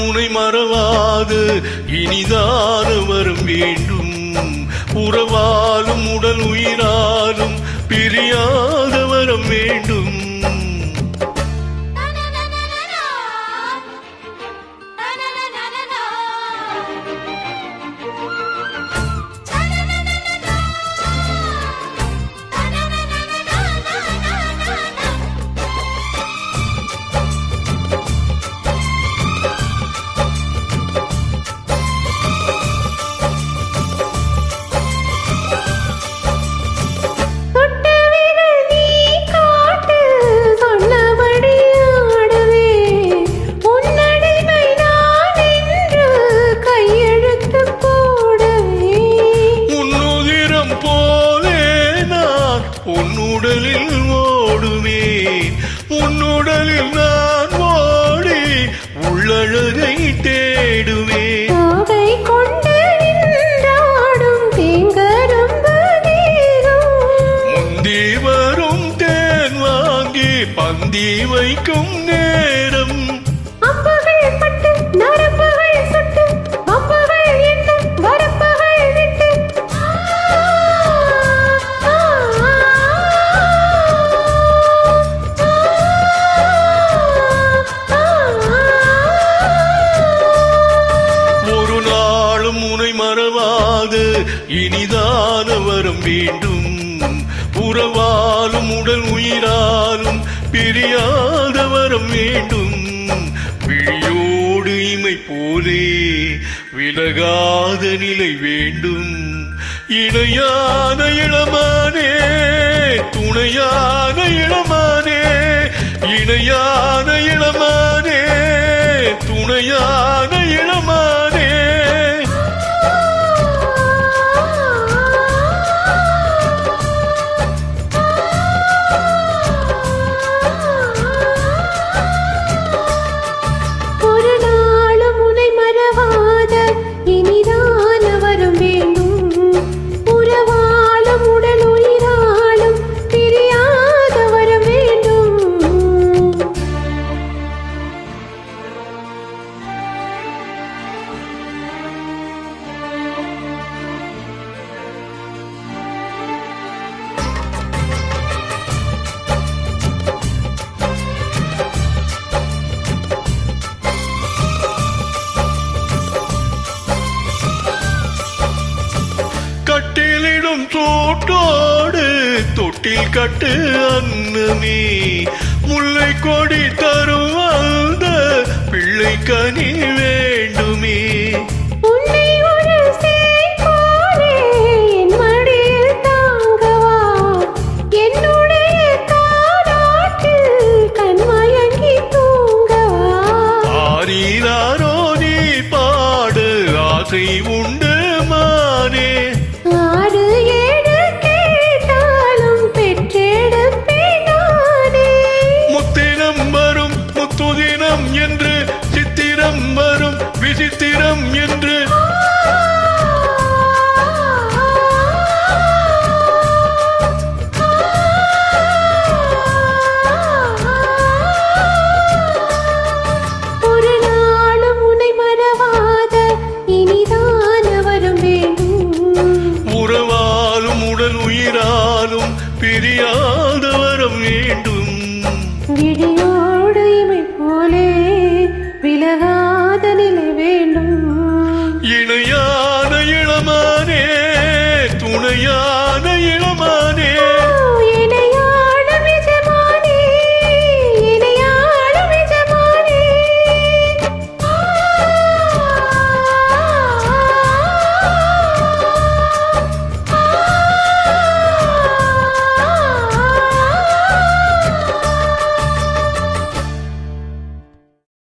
உனை மறவாது இனிதான வரம் வேண்டும். உறவாலும் உடல் உயிராலும் பிரியாத வரம் வேண்டும். உன்னுடலில் ஓடுவேன், உன்னுடலில் நான் ஓடி உள்ளழகை தேடுவேன். முந்தி வரும் தேன் வாங்கி பந்தி வைக்கும் நேரம். மறவாது இனிதான வரம் வேண்டும். உறவாலும் உடல் உயிராலும் பிரியாத வரம் வேண்டும். விழியோடு இமை போலே விலகாத நிலை வேண்டும். இணையான இளமானே, துணையான இளமானே, இணையான இளமானே, துணையான இளமானே. கட்டிலிடும் சோட்டோடு தொட்டில் கட்டு அன்னமே, முல்லை கொடி தரும் அந்த பிள்ளை கனி வேண்டுமே. ஆரீராரோ நீ பாடு ஆசை உண்டு மானே. என்று சித்திரம் வரும் விசித்திரம் என்று